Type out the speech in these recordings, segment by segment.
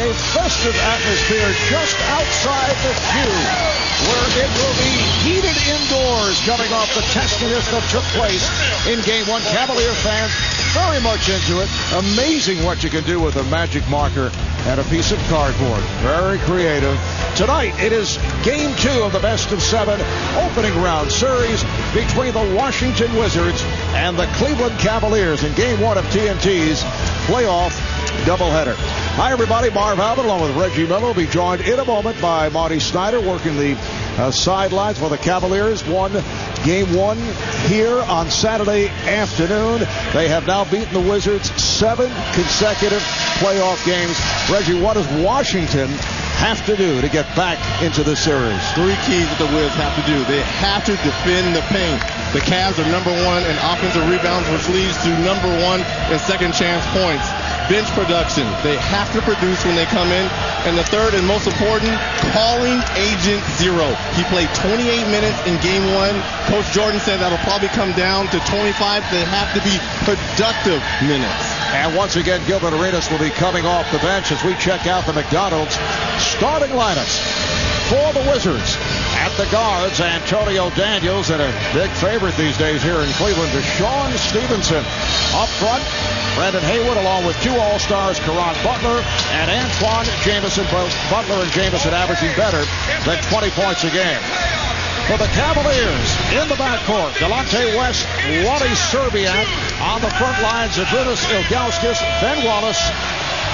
a festive atmosphere just outside the queue, where it will be heated indoors coming off the testiness that took place in Game 1. Cavalier fans very much into it. Amazing what you can do with a magic marker and a piece of cardboard. Very creative. Tonight, it is Game 2 of the best-of-7 opening round series between the Washington Wizards and the Cleveland Cavaliers in Game 1 of TNT's playoff doubleheader. Hi, everybody. Marv Albert along with Reggie Miller will be joined in a moment by Marty Snyder working the sidelines for the Cavaliers. Won Game 1 here on Saturday afternoon. They have now beaten the Wizards 7 consecutive playoff games. Reggie, what does Washington have to do to get back into the series? 3 keys that the Wizards have to do. They have to defend the paint. The Cavs are number 1 in offensive rebounds, which leads to number 1 in second chance points. Bench production. They have to produce when they come in. And the third and most important, calling agent 0. He played 28 minutes in Game 1. Coach Jordan said that'll probably come down to 25. They have to be productive minutes. And once again, Gilbert Arenas will be coming off the bench as we check out the McDonald's starting lineups for the Wizards. At the guards, Antonio Daniels, and a big favorite these days here in Cleveland, Deshaun Stevenson. Up front, Brandon Haywood along with 2 All-Stars, Caron Butler and Antoine Jamison. Both Butler and Jamison averaging better than 20 points a game. For the Cavaliers, in the backcourt, Delonte West, Wally Serbiak. On the front lines, Zydrunas Ilgauskas, Ben Wallace,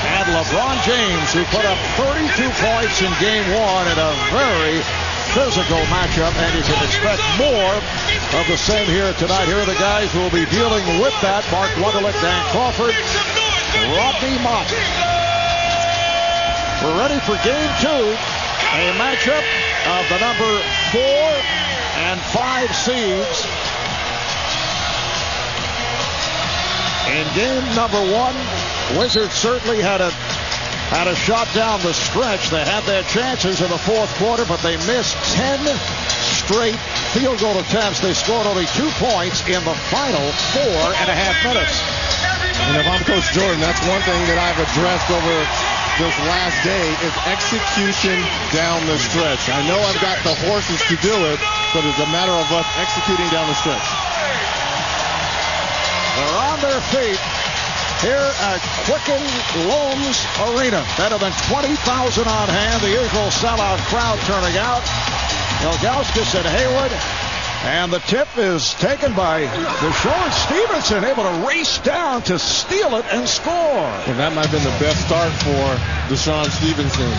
and LeBron James, who put up 32 points in Game 1 in a very physical matchup, and you can expect more of the same here tonight. Here are the guys who will be dealing with that: Mark Wunderlich, Dan Crawford, Rodney Mott. We're ready for Game 2, a matchup of the number 4 and 5 seeds. In game number 1, Wizards certainly had a shot down the stretch. They had their chances in the fourth quarter, but they missed 10 straight field goal attempts. They scored only 2 points in the final 4.5 minutes. And if I'm Coach Jordan, that's one thing that I've addressed over this last day is execution down the stretch. I know I've got the horses to do it, but it's a matter of us executing down the stretch. They're on their feet here at Quicken Loans Arena. Better than 20,000 on hand. The usual sellout crowd turning out. Ilgauskas and Haywood. And the tip is taken by Deshaun Stevenson, able to race down to steal it and score. And that might have been the best start for Deshaun Stevenson.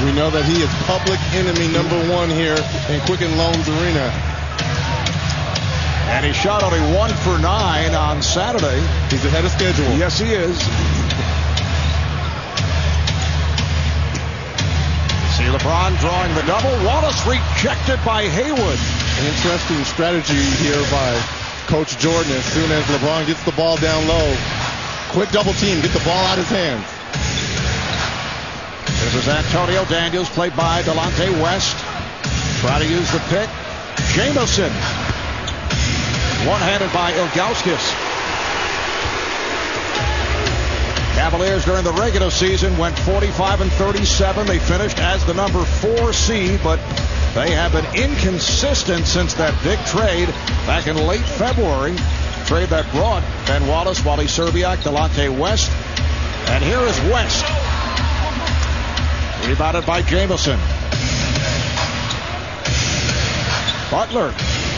We know that he is public enemy number 1 here in Quicken Loans Arena. And he shot only 1 for 9 on Saturday. He's ahead of schedule. Yes, he is. See LeBron drawing the double. Wallace rejected by Haywood. An interesting strategy here by Coach Jordan. As soon as LeBron gets the ball down low, quick double team, get the ball out of his hands. This is Antonio Daniels, played by Delonte West. Try to use the pick. Jamison. One-handed by Ilgauskas. Cavaliers during the regular season went 45-37. They finished as the number 4 seed, but they have been inconsistent since that big trade back in late February. Trade that brought Ben Wallace, Wally Serbiak, Delonte West. And here is West. Rebounded by Jamison. Butler.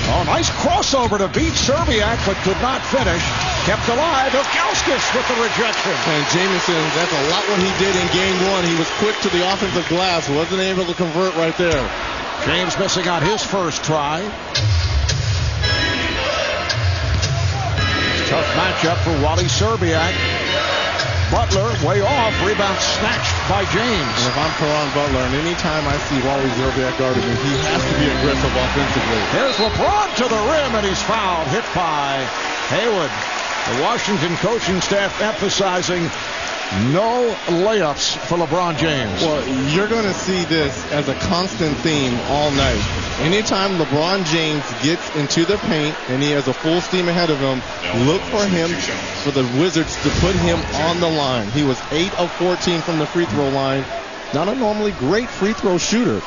Oh, nice crossover to beat Serbiak, but could not finish. Kept alive. Ilgauskas with the rejection. And Jamison, that's a lot what he did in Game 1. He was quick to the offensive glass. Wasn't able to convert right there. James missing on his first try. Tough matchup for Wally Serbiak. Butler way off. Rebound snatched by James. And if I'm Caron Butler, and anytime I see Wally Serbiak guarding him, he has to be aggressive offensively. Here's LeBron to the rim, and he's fouled. Hit by Haywood. The Washington coaching staff emphasizing no layups for LeBron James. Well, you're going to see this as a constant theme all night. Anytime LeBron James gets into the paint and he has a full steam ahead of him, look for him, for the Wizards to put him on the line. He was 8 of 14 from the free throw line. Not a normally great free throw shooter.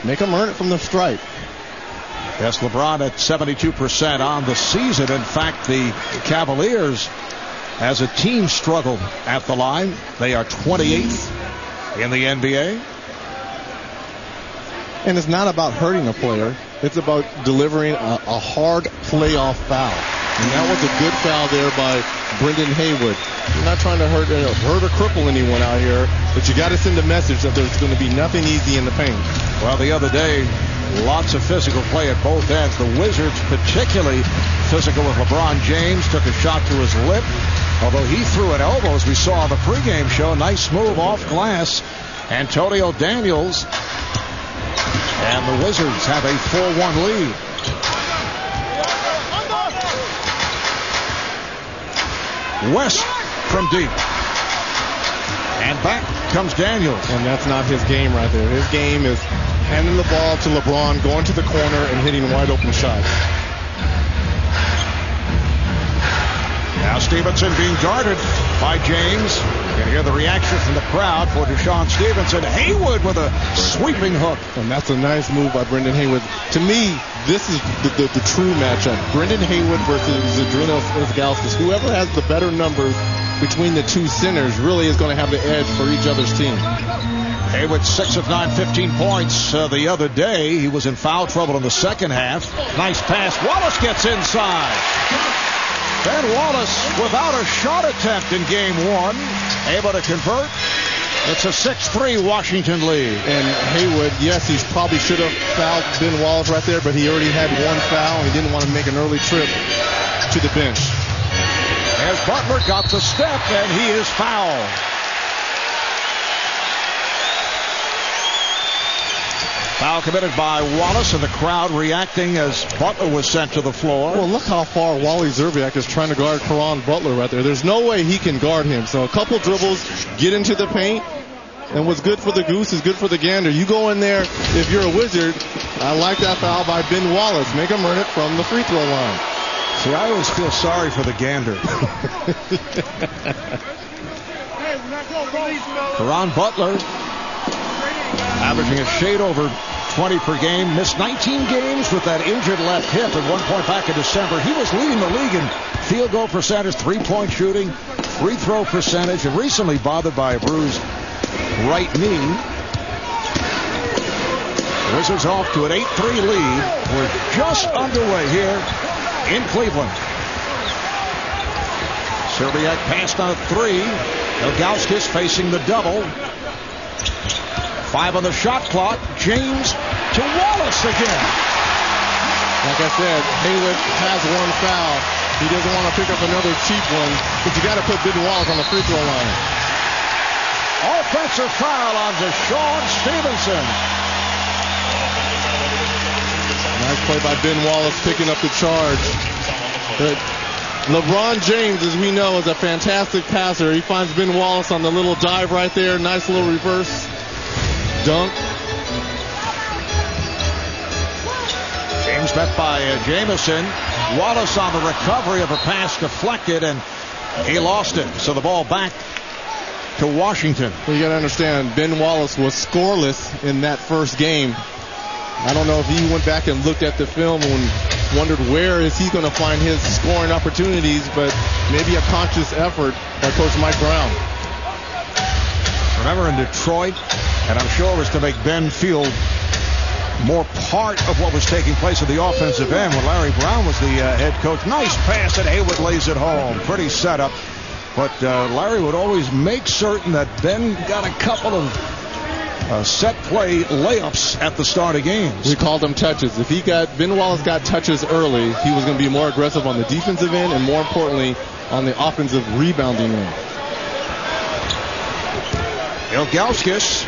Make him earn it from the stripe. Yes, LeBron at 72% on the season. In fact, the Cavaliers as a team struggled at the line. They are 28th in the NBA. And it's not about hurting a player. It's about delivering a hard playoff foul. And that was a good foul there by Brendan Haywood. You're not trying to hurt or cripple anyone out here, but you got to send a message that there's going to be nothing easy in the paint. Well, the other day, lots of physical play at both ends. The Wizards, particularly physical with LeBron James, took a shot to his lip. Although he threw an elbow, as we saw on the pregame show. Nice move off glass. Antonio Daniels. And the Wizards have a 4-1 lead. West from deep. And back comes Daniels. And that's not his game right there. His game is handing the ball to LeBron, going to the corner, and hitting wide open shots. Now Stevenson being guarded by James. You can hear the reaction from the crowd for Deshaun Stevenson. Haywood with a sweeping hook. And that's a nice move by Brendan Haywood. To me, this is the true matchup. Brendan Haywood versus Zydrunas Ilgauskas. Whoever has the better numbers between the two centers really is going to have the edge for each other's team. Haywood 6 of 9, 15 points the other day. He was in foul trouble in the second half. Nice pass. Wallace gets inside. Ben Wallace without a shot attempt in game one. Able to convert. It's a 6-3 Washington lead. And Haywood, yes, he probably should have fouled Ben Wallace right there, but he already had one foul. He didn't want to make an early trip to the bench. As Butler got the step, and he is fouled. Foul committed by Wallace, and the crowd reacting as Butler was sent to the floor. Well, look how far Wally Zerbiak is trying to guard Caron Butler right there. There's no way he can guard him. So a couple dribbles, get into the paint, and what's good for the goose is good for the gander. You go in there, if you're a Wizard, I like that foul by Ben Wallace. Make him earn it from the free throw line. See, I always feel sorry for the gander. Caron Butler averaging a shade over 20 per game. Missed 19 games with that injured left hip at one point back in December. He was leading the league in field goal percentage, three-point shooting, free throw percentage, and recently bothered by a bruised right knee. Wizards off to an 8-3 lead. We're just underway here in Cleveland. Zerbiak passed on a three. Ilgauskas facing the double. 5 on the shot clock. James to Wallace again. Like I said, Haywood has one foul. He doesn't want to pick up another cheap one, but you got to put Ben Wallace on the free throw line. Offensive foul on Deshaun Stevenson. Nice play by Ben Wallace picking up the charge. But LeBron James, as we know, is a fantastic passer. He finds Ben Wallace on the little dive right there. Nice little reverse dunk. James met by Jamison. Wallace on the recovery of a pass deflected, and he lost it. So the ball back to Washington. Well, you got to understand, Ben Wallace was scoreless in that first game. I don't know if he went back and looked at the film and wondered where is he going to find his scoring opportunities, but maybe a conscious effort by Coach Mike Brown. Remember in Detroit, and I'm sure it was to make Ben feel more part of what was taking place at the offensive end when Larry Brown was the head coach. Nice pass, and Haywood lays it home. Pretty setup. But Larry would always make certain that Ben got a couple of set play layups at the start of games. We called them touches. If Ben Wallace got touches early, he was going to be more aggressive on the defensive end and more importantly on the offensive rebounding end. Ilgauskas.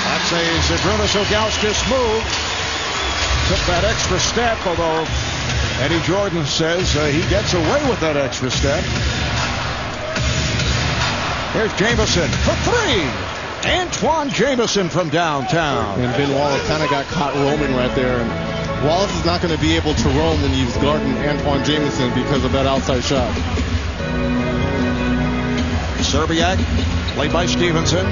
That's a Zydrunas Ilgauskas move. Took that extra step, although Eddie Jordan says he gets away with that extra step. Here's Jamison for three. Antoine Jamison from downtown. And Ben Wallace kind of got caught roaming right there. And Wallace is not going to be able to roam when he's guarding Antoine Jamison because of that outside shot. Serbiak, played by Stevenson.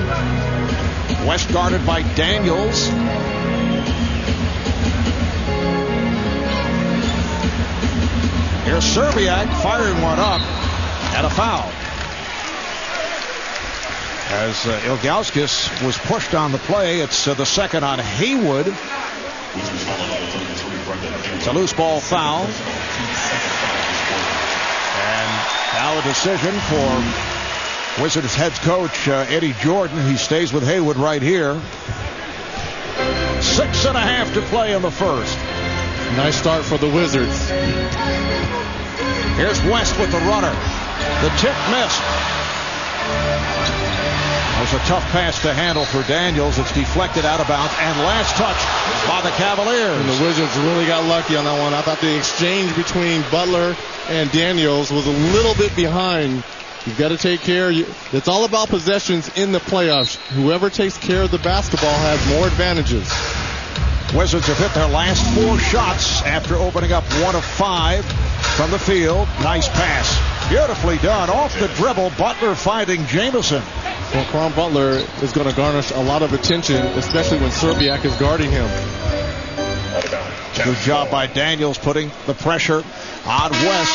West guarded by Daniels. Here's Serbiak firing one up and a foul. As Ilgauskas was pushed on the play, it's the second on Haywood. It's a loose ball foul. And now a decision for Wizards head coach Eddie Jordan. He stays with Haywood right here. 6.5 to play in the first. Nice start for the Wizards. Here's West with the runner. The tip missed. That was a tough pass to handle for Daniels. It's deflected out of bounds. And last touch by the Cavaliers. And the Wizards really got lucky on that one. I thought the exchange between Butler and Daniels was a little bit behind. You've got to take care. It's all about possessions in the playoffs. Whoever takes care of the basketball has more advantages. Wizards have hit their last 4 shots after opening up 1 of 5 from the field. Nice pass. Beautifully done. Off the dribble, Butler finding Jamison. Well, Caron Butler is going to garnish a lot of attention, especially when Serbiak is guarding him. Good job by Daniels putting the pressure on West.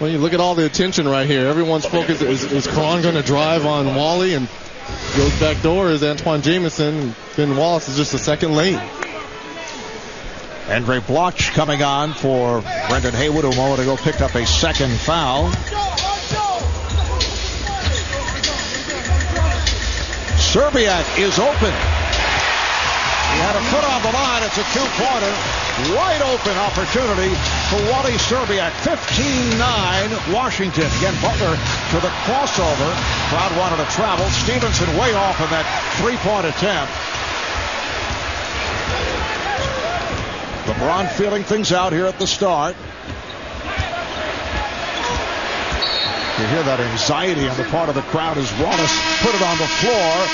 Well, you look at all the attention right here. Everyone's focus is Caron going to drive on Wally, and goes back door is Antoine Jamison. Ben Wallace is just a second late. Andre Bloch coming on for Brendan Haywood, who a moment ago picked up a second foul. Serbiak is open. He had a foot on the line. It's a 2-pointer. Wide open opportunity for Wally Serbiak. 15-9 Washington. Again, Butler to the crossover. Crowd wanted to travel. Stevenson way off in that 3-point attempt. LeBron feeling things out here at the start. You hear that anxiety on the part of the crowd as Wallace put it on the floor.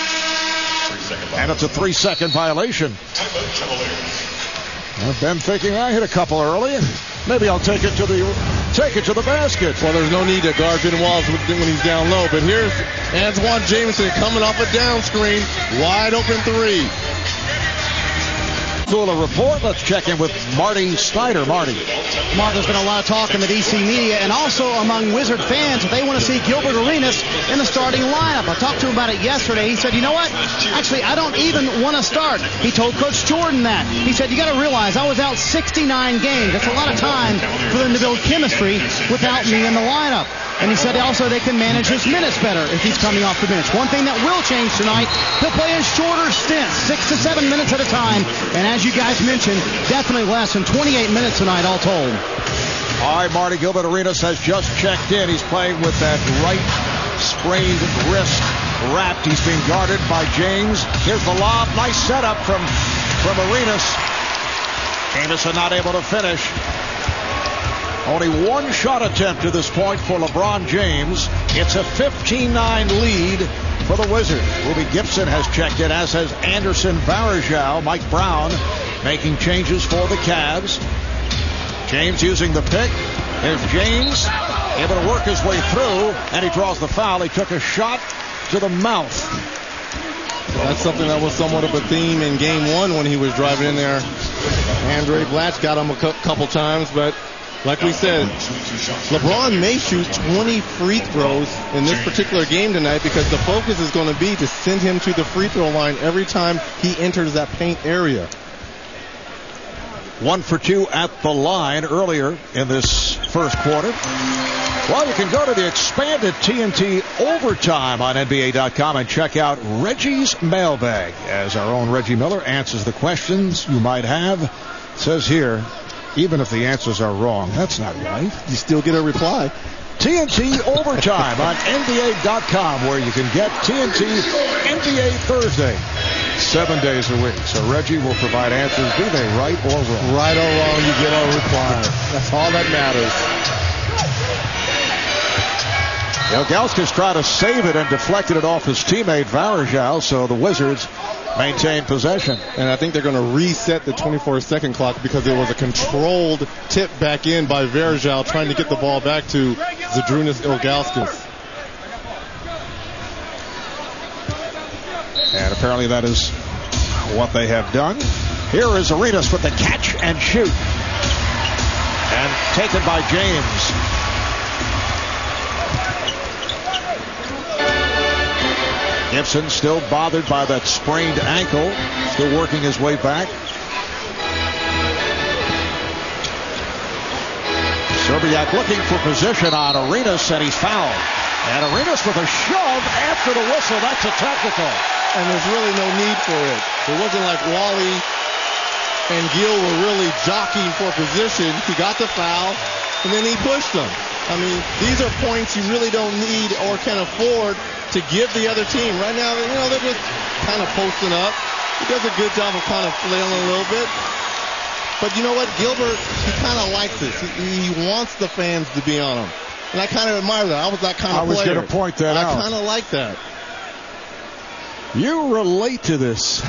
And it's a 3-second violation. I've been thinking I hit a couple early. Maybe I'll take it to the basket. Well, there's no need to guard Ben Wallace when he's down low. But here's Antoine Jamison coming off a down screen. Wide open 3. Fuller report. Let's check in with Marty Snyder. Marty. Mark, there's been a lot of talk in the DC media and also among Wizard fans that they want to see Gilbert Arenas in the starting lineup. I talked to him about it yesterday. He said, you know what? Actually, I don't even want to start. He told Coach Jordan that. He said, you got to realize I was out 69 games. That's a lot of time for them to build chemistry without me in the lineup. And he said also they can manage his minutes better if he's coming off the bench. One thing that will change tonight, he'll play in shorter stints, 6 to 7 minutes at a time. And as you guys mentioned, definitely less than 28 minutes tonight all told. All right, Marty, Gilbert Arenas has just checked in. He's playing with that right sprained wrist wrapped. He's being guarded by James. Here's the lob. Nice setup from Arenas. Jamison not able to finish. Only 1 shot attempt to this point for LeBron James. It's a 15-9 lead for the Wizards. Ruby Gibson has checked in, as has Anderson Varejao. Mike Brown making changes for the Cavs. James using the pick. There's James able to work his way through, and he draws the foul. He took a shot to the mouth. That's something that was somewhat of a theme in game 1 when he was driving in there. Andre Blatch got him a couple times, but like we said, LeBron may shoot 20 free throws in this particular game tonight because the focus is going to be to send him to the free throw line every time he enters that paint area. 1 for 2 at the line earlier in this first quarter. Well, you can go to the expanded TNT overtime on NBA.com and check out Reggie's mailbag as our own Reggie Miller answers the questions you might have. It says here, even if the answers are wrong, that's not right. You still get a reply. TNT Overtime on NBA.com, where you can get TNT NBA Thursday 7 days a week. So Reggie will provide answers, be they right or wrong. Right or wrong, you get a reply. That's all that matters. Ilgauskas tried to save it and deflected it off his teammate Varejao, so the Wizards maintain possession. And I think they're going to reset the 24-second clock because it was a controlled tip back in by Varejao trying to get the ball back to Zydrunas Ilgauskas. And apparently that is what they have done. Here is Arenas with the catch and shoot. And taken by James. Gibson still bothered by that sprained ankle. Still working his way back. Serbiak looking for position on Arenas, and he's fouled. And Arenas with a shove after the whistle. That's a technical. And there's really no need for it. It wasn't like Wally and Gill were really jockeying for position. He got the foul, and then he pushed them. I mean, these are points you really don't need or can afford to give the other team. Right now, they're just kind of posting up. He does a good job of kind of flailing a little bit. But you know what? Gilbert, he kind of likes this. He wants the fans to be on him. And I kind of admire that. I was that kind of player. I was going to point that out. I kind of like that. You relate to this.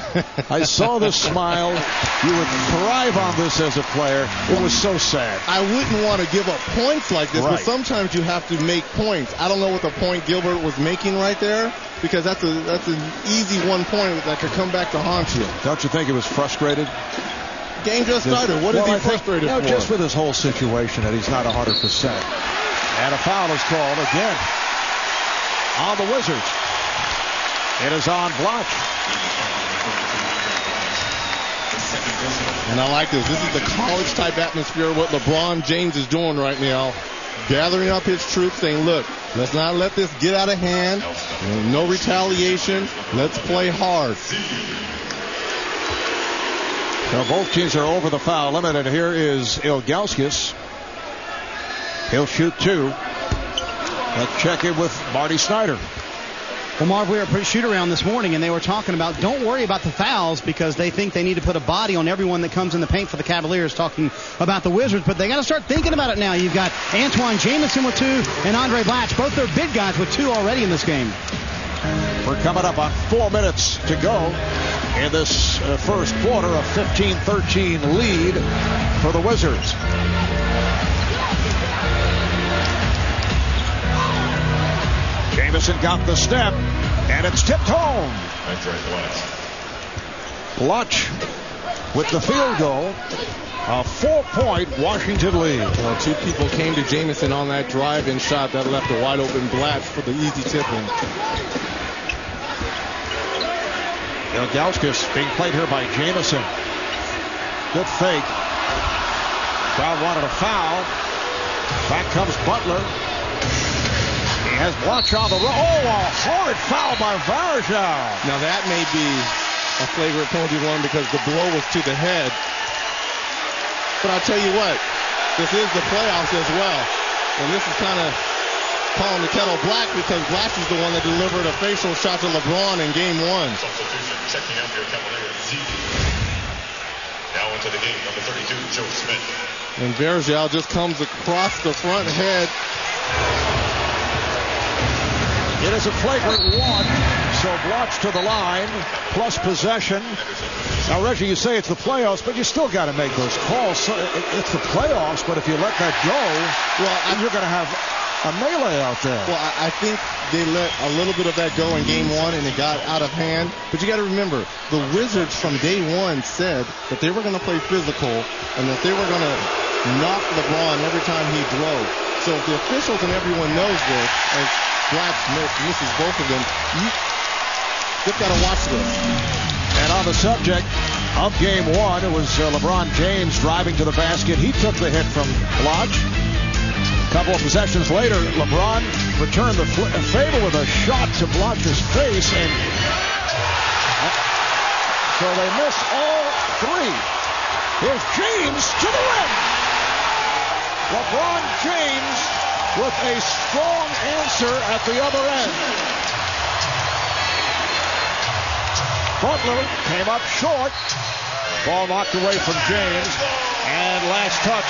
I saw the smile. You would thrive on this as a player. It was so sad. I wouldn't want to give up points like this, right. But sometimes you have to make points. I don't know what the point Gilbert was making right there, because that's an easy 1 point that could come back to haunt you. Don't you think it was frustrated? Game just started. What is he frustrated for? Just with this whole situation that he's not 100%. And a foul is called again on the Wizards. It is on Bloch. And I like this. This is the college-type atmosphere, what LeBron James is doing right now. Gathering up his troops, saying, look, let's not let this get out of hand. No retaliation. Let's play hard. So both teams are over the foul limit, and here is Ilgauskas. He'll shoot two. Let's check in with Marty Snyder. Well, Marv, we were at shoot-around this morning, and they were talking about don't worry about the fouls because they think they need to put a body on everyone that comes in the paint for the Cavaliers, talking about the Wizards. But they got to start thinking about it now. You've got Antoine Jamison with two and Andre Blatch. Both their big guys with two already in this game. We're coming up on 4 minutes to go in this first quarter, a 15-13 lead for the Wizards. Jamison got the step, and it's tipped home. Bloch with the field goal. A 4-point Washington lead. Well, two people came to Jamison on that drive-in shot that left a wide-open Blatch for the easy tip-in. Ilgauskas being played here by Jamison. Good fake. Crowd wanted a foul. Back comes Butler. He has Bloch on the road. Oh, a horrid foul by Varejao. Now that may be a flagrant penalty one because the blow was to the head. But I'll tell you what, this is the playoffs as well. And this is kind of calling the kettle black because Blatch is the one that delivered a facial shot to LeBron in game one. Substitution, checking out your Cavaliers. Now into the game, number 32, Joe Smith. And Varejao just comes across the front head. It is a flagrant one, so Bloch to the line, plus possession. Now, Reggie, you say it's the playoffs, but you still got to make those calls. So it's the playoffs, but if you let that go, well, you're going to have a melee out there. Well, I think they let a little bit of that go in game one, and it got out of hand. But you got to remember, the Wizards from day one said that they were going to play physical and that they were going to knock LeBron every time he drove. So if the officials and everyone knows this, as Blatch misses both of them, you've got to watch this. And on the subject of game one, it was LeBron James driving to the basket. He took the hit from Bloch. A couple of possessions later, LeBron returned the favor with a shot to Bloch's face, and so they miss all three. Here's James to the rim. LeBron James with a strong answer at the other end. Butler came up short. Ball knocked away from James, and last touch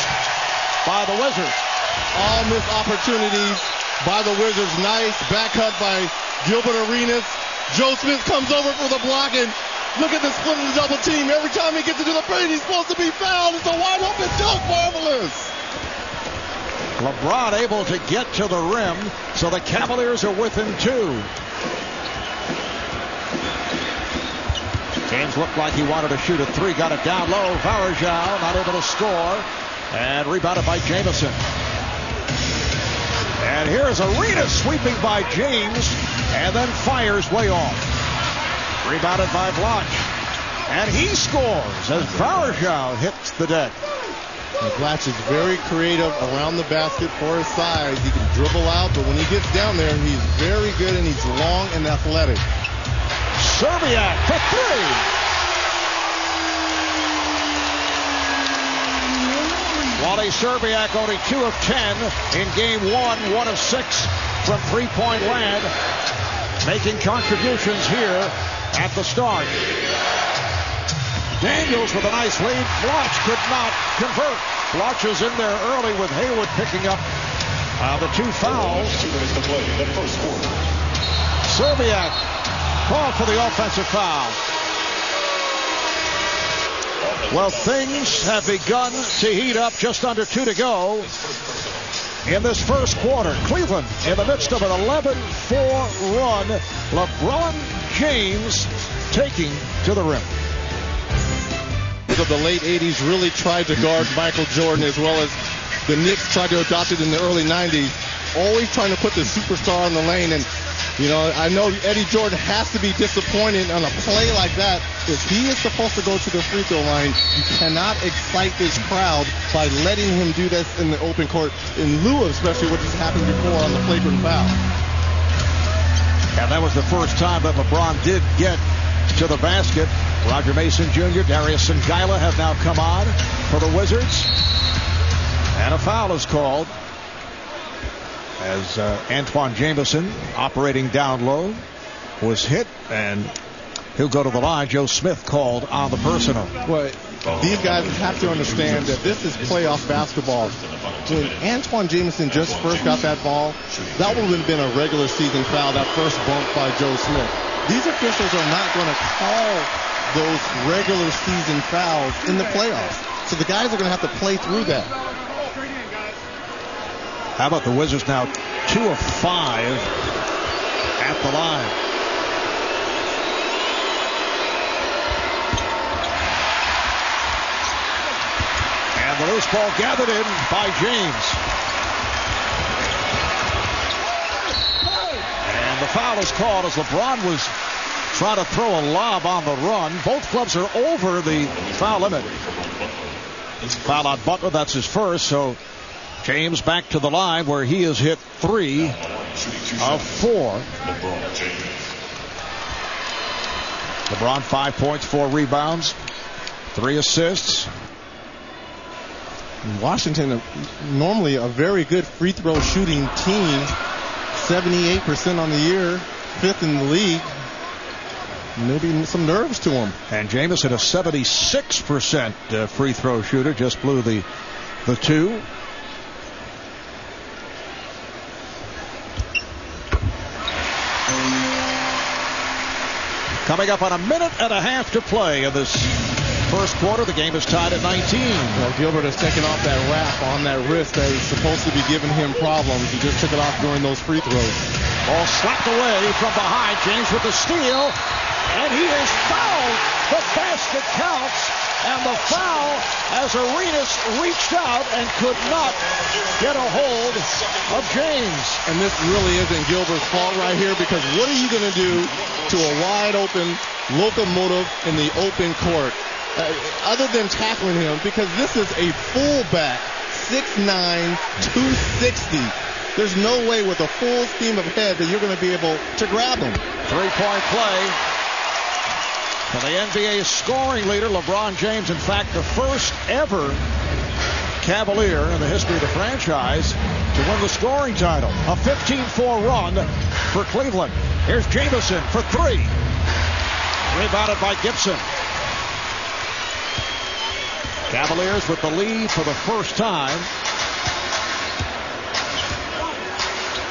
by the Wizards. All missed opportunities by the Wizards. Nice back cut by Gilbert Arenas. Joe Smith comes over for the block, and look at the split of the double team. Every time he gets into the paint, he's supposed to be fouled. It's a wide open dunk. Marvelous. LeBron able to get to the rim, so the Cavaliers are within 2. James looked like he wanted to shoot a 3, got it down low. Varejao not able to score, and rebounded by Jamison. And here's Arenas sweeping by James, and then fires way off. Rebounded by Bloch, and he scores as Varejao hits the deck. Bloch is very creative around the basket for his size. He can dribble out, but when he gets down there, he's very good, and he's long and athletic. Serbiak for 3. Wally Serbiak only 2 of 10 in game 1, 1 of 6 from three-point land, making contributions here at the start. Daniels with a nice lead. Bloch could not convert. Bloch is in there early with Hayward picking up the 2 fouls. Serbiak called for the offensive foul. Well, things have begun to heat up. Just under 2 to go in this first quarter. Cleveland in the midst of an 11-4 run. LeBron James taking to the rim. Of the late 80s really tried to guard Michael Jordan, as well as the Knicks tried to adopt it in the early 90s. Always trying to put the superstar in the lane. And you know, I know Eddie Jordan has to be disappointed on a play like that. If he is supposed to go to the free throw line, you cannot excite this crowd by letting him do this in the open court, in lieu of especially what just happened before on the flagrant foul. And that was the first time that LeBron did get to the basket. Roger Mason Jr., Darius Sangaila have now come on for the Wizards. And a foul is called as Antoine Jamison, operating down low, was hit, and he'll go to the line. Joe Smith called on the personal. Well, these guys have to understand that this is playoff basketball. When Antoine Jamison just first got that ball, that would have been a regular season foul, that first bump by Joe Smith. These officials are not going to call those regular season fouls in the playoffs. So the guys are going to have to play through that. How about the Wizards now 2 of 5 at the line? And the loose ball gathered in by James. And the foul is called as LeBron was trying to throw a lob on the run. Both clubs are over the foul limit. Foul on Butler, that's his first, so James back to the line where he has hit 3 of 4. LeBron 5 points, 4 rebounds, 3 assists. Washington, normally a very good free throw shooting team, 78% on the year, 5th in the league. Maybe some nerves to him. And Jamison, a 76% free throw shooter, just blew the 2. Coming up on a minute and a half to play in this first quarter. The game is tied at 19. Well, Gilbert has taken off that wrap on that wrist that is supposed to be giving him problems. He just took it off during those free throws. Ball slapped away from behind. James with the steal. And he is fouled. The basket counts. And the foul as Arenas reached out and could not get a hold of James. And this really isn't Gilbert's fault right here, because what are you going to do to a wide open locomotive in the open court other than tackling him? Because this is a fullback, 6'9", 260. There's no way with a full scheme of head that you're going to be able to grab him. 3-point play. For the NBA scoring leader, LeBron James, in fact, the first ever Cavalier in the history of the franchise to win the scoring title. A 15-4 run for Cleveland. Here's Jamison for 3. Rebounded by Gibson. Cavaliers with the lead for the first time.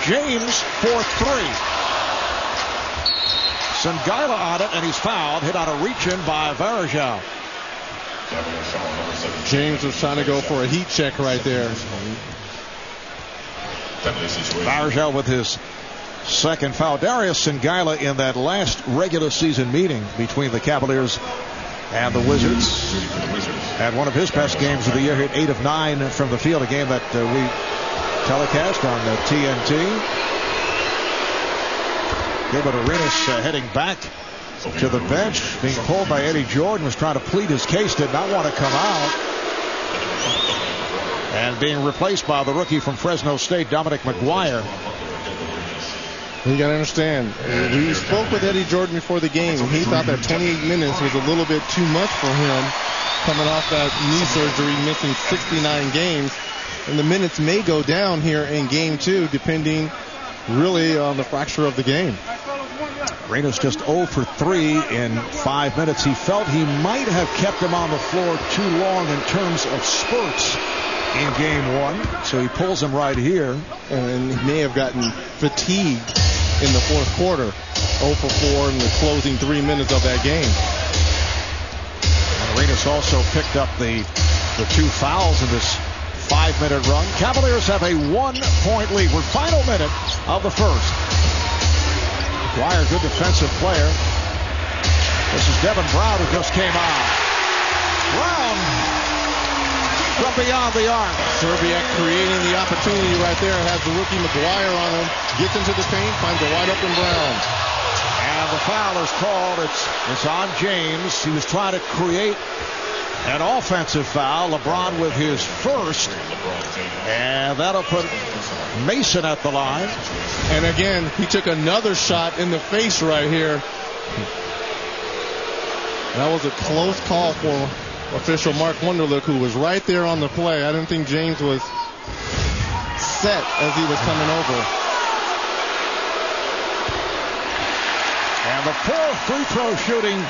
James for three. Sangaila on it, and he's fouled. Hit on a reach-in by Varejao. James was trying to go for a heat check right there. Varejao with his second foul. Darius Sangaila in that last regular season meeting between the Cavaliers and the Wizards had one of his best games of the year. Hit 8 of 9 from the field, a game that we telecast on TNT. Gilbert Arenas heading back to the bench, being pulled by Eddie Jordan, was trying to plead his case, did not want to come out, and being replaced by the rookie from Fresno State, Dominic McGuire. You got to understand, we spoke with Eddie Jordan before the game, and he thought that 28 minutes was a little bit too much for him, coming off that knee surgery, missing 69 games, and the minutes may go down here in game 2, depending really on the fracture of the game. Arenas just 0 for 3 in 5 minutes. He felt he might have kept him on the floor too long in terms of spurts in game 1, so he pulls him right here. And he may have gotten fatigued in the fourth quarter. 0 for 4 in the closing 3 minutes of that game. And Arenas also picked up the 2 fouls in this 5-minute run. Cavaliers have a 1-point lead. We're final minute of the first. McGuire, good defensive player. This is Devin Brown, who just came on. Brown from beyond the arc. Serbiak creating the opportunity right there. Has the rookie McGuire on him. Gets into the paint, finds a wide open Brown. And the foul is called. It's on James. He was trying to create an offensive foul. LeBron with his first. And that'll put Mason at the line. And again, he took another shot in the face right here. That was a close call for official Mark Wunderlich, who was right there on the play. I didn't think James was set as he was coming over. And the poor free throw shooting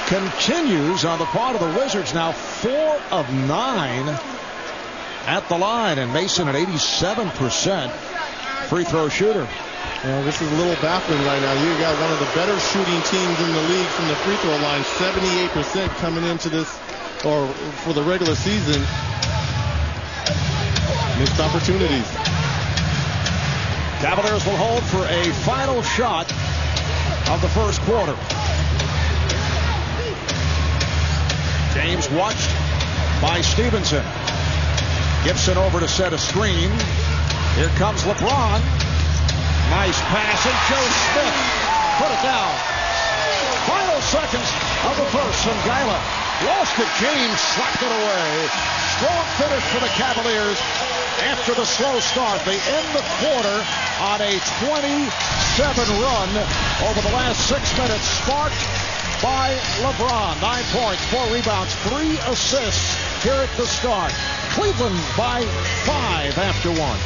continues on the part of the Wizards. Now 4 of 9 at the line, and Mason at 87% free throw shooter. Yeah, this is a little baffling right now. You got one of the better shooting teams in the league from the free throw line, 78% coming into this, or for the regular season. Missed opportunities. Cavaliers will hold for a final shot of the first quarter. James watched by Stevenson. Gibson over to set a screen. Here comes LeBron. Nice pass, and Joe Smith put it down. Final seconds of the first. Sangaila lost it. James slapped it away. Strong finish for the Cavaliers after the slow start. They end the quarter on a 27 run over the last 6 minutes, sparked by LeBron. 9 points, 4 rebounds, 3 assists here at the start. Cleveland by 5 after 1.